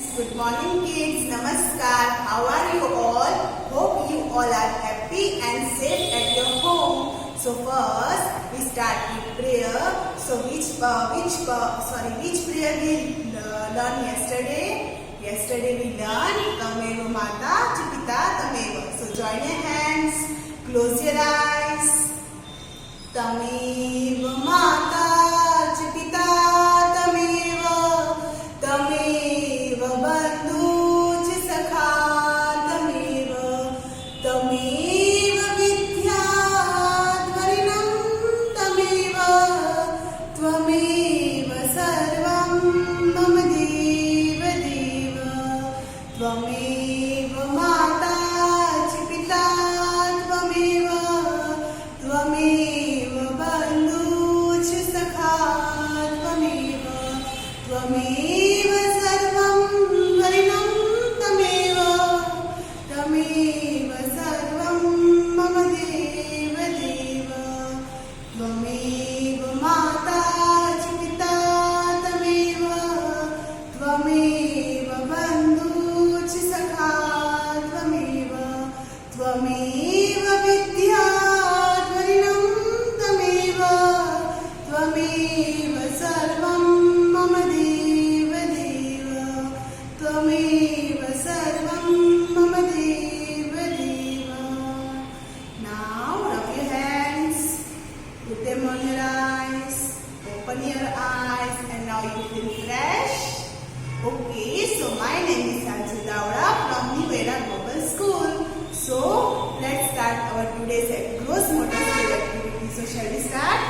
Good morning kids, Namaskar. How are you all? Hope you all are happy and safe at your home. So first we start with prayer. So which prayer we learn yesterday? Yesterday we learned Tameva Mata Chipita Tameva. So join your hands, close your eyes. Tameva Mata Chipita Tameva Tameva Bandhuj Sakha Tameva Tameva Vidyadvarinam Tameva Tvameva Sarvam Mama Deva Deva Tvameva Mata Chipita Tvameva Tvameva Bandhuj Sakha Tvameva Tvameva Sarvam Varinam Tameva Tameva Sarvam Mama Deva Deva Tvameva Mata Chipita Tameva Tvameva Bandhuj Sakha Tvameva Tvameva Vidyadvarinam Tameva Tvameva Sarvam Mama Deva Deva Tvameva Sarvam Mama Deva Deva. Now rub your hands, put them on your eyes, open your eyes, and now you feel fresh. Okay, so my name is Sanjay Davda from New Era Global School. So let's start our today's gross motor skill activity. So shall we start?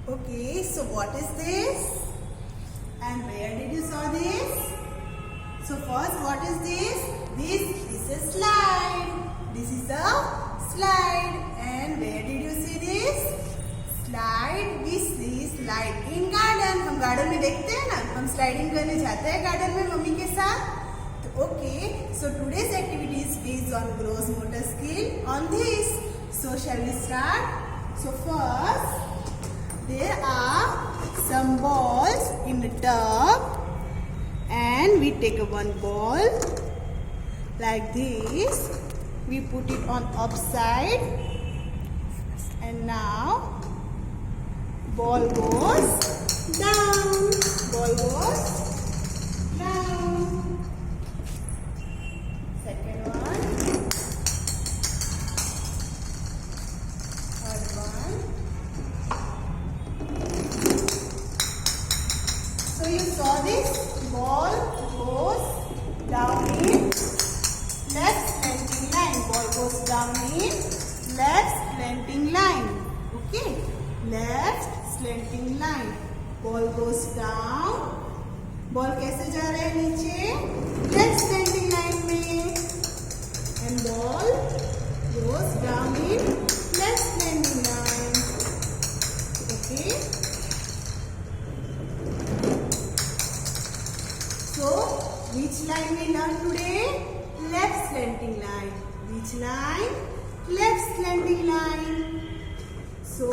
Okay, so what is this? And where did you saw this? So first, what is this? This is a slide. This is a slide. And where did you see this? Slide. We see slide in garden. हम garden में देखते हैं ना, हम sliding करने जाते हैं garden में मम्मी के साथ. तो okay, so today's activity is based on gross motor skill on this. So shall we start? So first, there are some balls in the tub, and we take one ball like this. We put it on upside, and now ball goes down. Ball goes down. Second one. Third one. So you saw this ball goes down in left slanting line. Ball goes down in left slanting line. Okay, left slanting line. Ball goes down. Ball कैसे जा रहा है नीचे? Left slanting line में. And ball goes down in left slanting line. Okay. So, which line we learn today? Left slanting line. Which line? Left slanting line. So,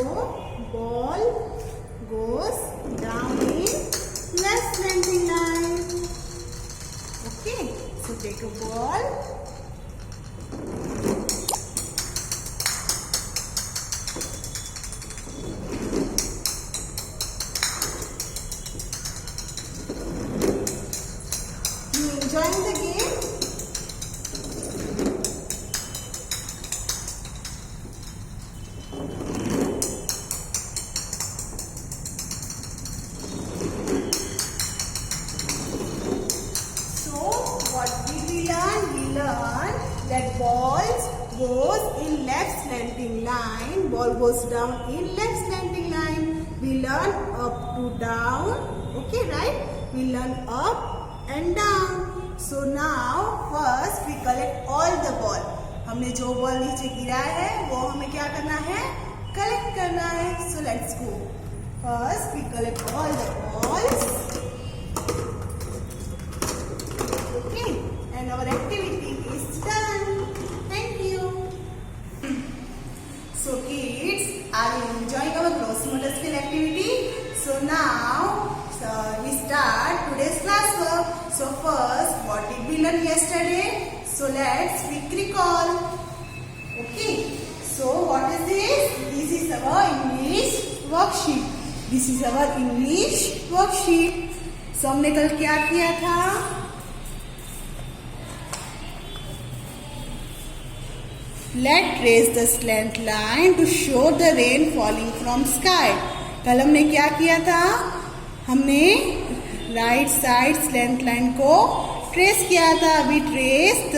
ball goes down in left slanting line. Okay. So, take a ball. You enjoying the game? So what did we learn? We learned that balls goes in left slanting line. Ball goes down in left slanting line. We learn up to down. Okay, right? We learn up and down. So now first we collect all the ball. हमने जो ball नीचे गिराया है वो हमें क्या करना है? कलेक्ट करना है. So let's go. First we collect all the balls. Okay, and our activity is done. Thank you. So kids, are you enjoying our gross motor skill activity? So now we start today's classwork. learned yesterday? So let's quick recall. Okay. So what is this? This is our English worksheet. This is our English worksheet. So हमने कल क्या किया था? Let's trace the slant line to show the rain falling from sky. कल हमने क्या किया था? हमने राइट साइड स्लैंट लाइन को ट्रेस किया था. We trace the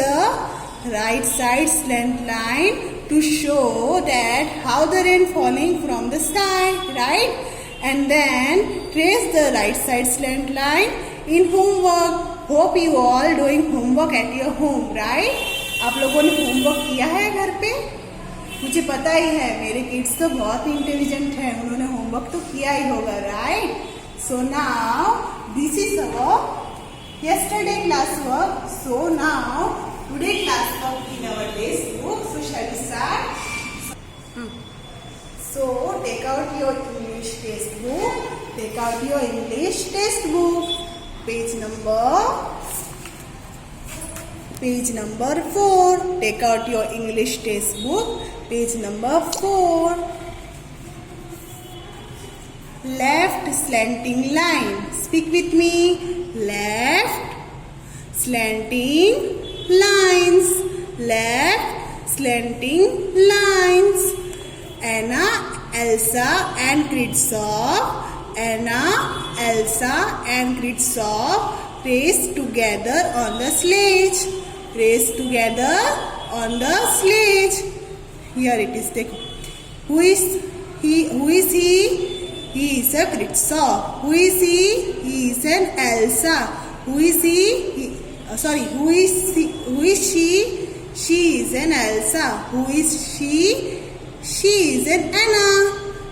right side slant line to show that how the rain falling from the sky, right? And then trace the right side slant line in homework. Hope you all doing homework at your home, right? आप लोगों ने homework किया है घर पे? मुझे पता ही है, मेरे किड्स तो बहुत इंटेलिजेंट हैं, उन्होंने होमवर्क तो किया ही होगा, right? So now this is our yesterday class work. So now today class work in our textbook. So shall we start? So take out your English textbook. Take out your English textbook. Page number 4. Take out your English textbook. Page number 4. Left slanting line. Speak with me. Left slanting lines. Left slanting lines. Anna, Elsa and Kristoff. Anna, Elsa and Kristoff race together on the sledge. Race together on the sledge. Here it is. Take. Who is he? He is a Kristoff. Who is he? He is an Elsa. Who is he? Who is she? She is an Elsa. Who is she? She is an Anna.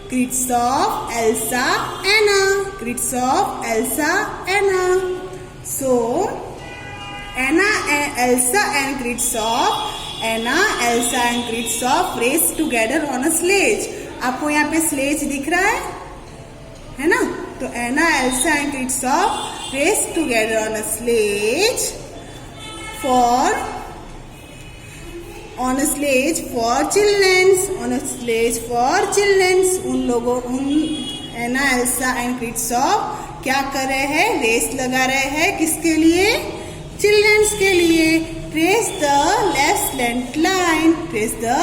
Kristoff, Elsa, Anna. Kristoff, Elsa, Anna. So, Anna, Elsa and Kristoff. Anna, Elsa and Kristoff race together on a sledge. आपको यहाँ पे sledge दिख रहा है ना? तो Anna, Elsa and Kristoff race together on a sledge on a sledge for childrens. On a sledge for childrens. Anna, Elsa and Kristoff क्या कर रहे हैं? रेस लगा रहे हैं. किसके लिए? चिल्ड्रंस के लिए. Trace the left slant line. Trace the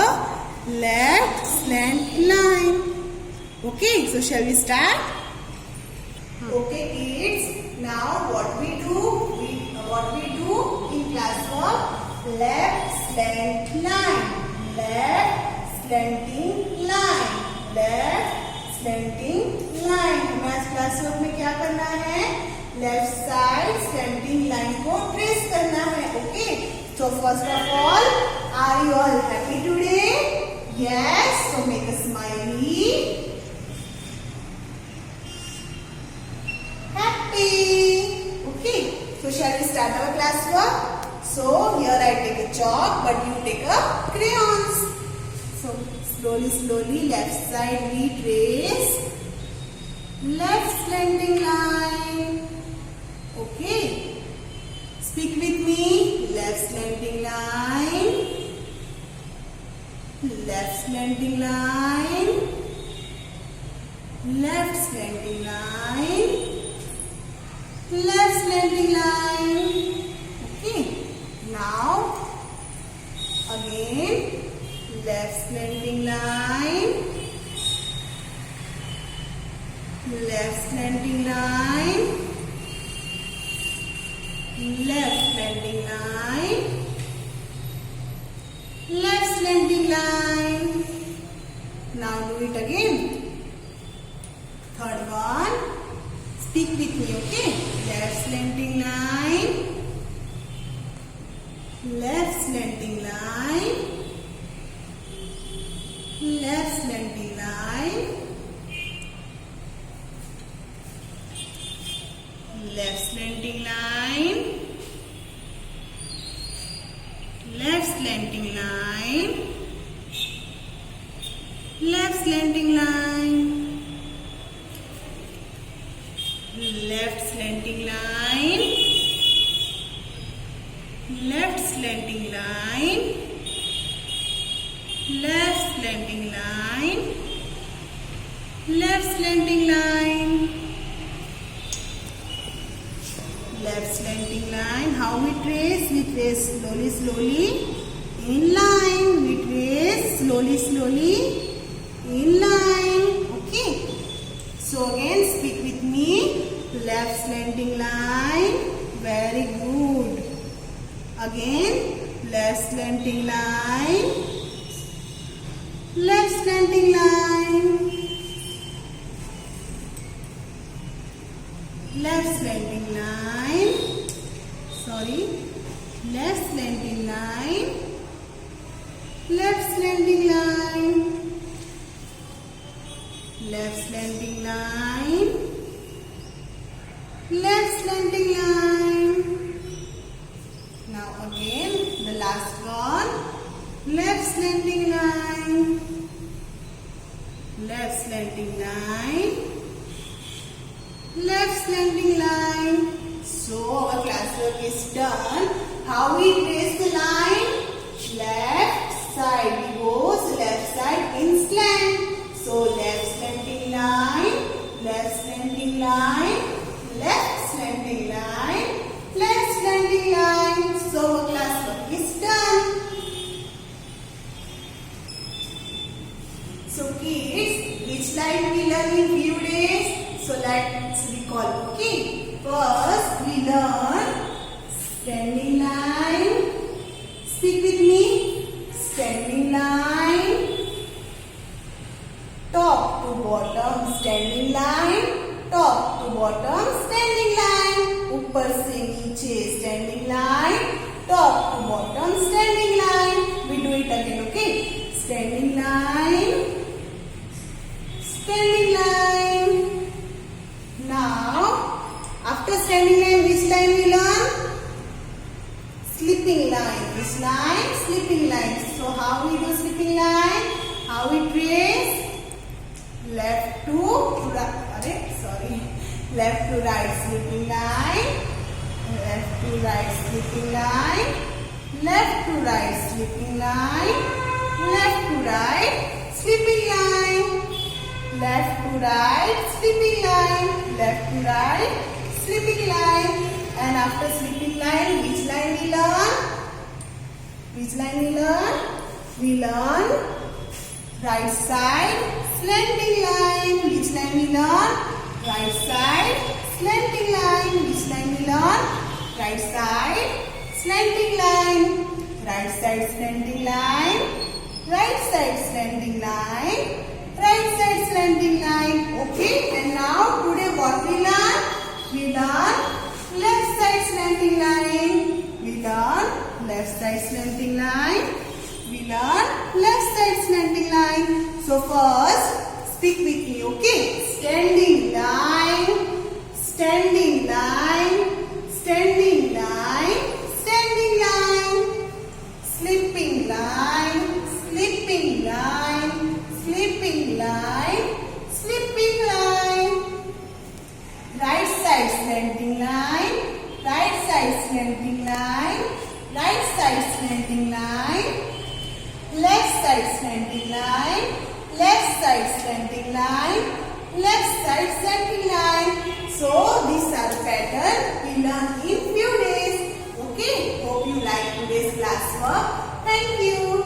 left slant line. Okay, so shall we start? Okay, kids. Now what we do in class work? Left slant line. Left slanting line. Left slanting line. हमें आज class work में क्या करना है? Left side slanting line को trace करना है. Okay, so first of all, are you all happy today? Yes. So make a smiley. Happy. Okay. So shall we start our class work? So here I take a chalk, but you take a crayons. So slowly left side we trace left slanting line. Okay. Speak with me. Left slanting line. Left slanting line. Left slanting line. Left slanting line. Okay. Now again left slanting line. Left slanting line. Left slanting line. Left slanting line. Now do it again. Third one. Speak with me, okay? Left slanting line. Left slanting line. Left slanting line. Left slanting line. Left slanting line. Left slanting line. Left slanting line. left slanting line, left slanting line, left slanting line, left slanting line. How we trace? We trace slowly, slowly in line. We trace slowly, slowly in line. Okay. So again, speak with me. Left slanting line. Very good. Again, left slanting line. Left slanting line. Left slanting line. Sorry. Left slanting line. Left slanting line. Left slanting line. Left slanting line. Now again the last one. Left slanting line. Left slanting line. Left slanting line. So our classwork is done. How we trace the line? Left side. We goes left side in slant. So left slanting line. Left slanting line. Left slanting line. Left slanting line. So our classwork is done. So kids, which line we learn in few days? So let's recall. Okay. First we learn standing line. Speak with me. Standing line. Top to bottom standing line. Top to bottom standing line. ऊपर से नीचे standing line. Top to bottom standing line. We do it again. Okay. Standing line. Standing line. Now, after standing line, which line we learn? Slipping line. Which line? Slipping line. So, how we do slipping line? How we trace? Left to right. Left to right slipping line. Left to right slipping line. Left to right slipping line. Left to right slipping line. Left to right slipping line. Left to right slipping line. And after slipping line, which line we learn? Which line we learn? We learn right side slanting line. Which line we learn? Right side slanting line. Which line we learn? Right side slanting line. Right side slanting line. Right side slanting line. Right side slanting line. Okay. And now today what we learn? We learn left side slanting line. We learn left side slanting line. We learn left side slanting line. So first speak with me. Okay. Standing line. Standing line. Standing line. Standing line. Slipping line. Slipping line. Slipping line. Slipping line. Right side slanting line. Right side slanting line. Right side slanting line. Left side slanting line. Left side slanting line. Left side slanting line. So these are the pattern we learn in few days. Okay. Hope you like today's classwork. Thank you.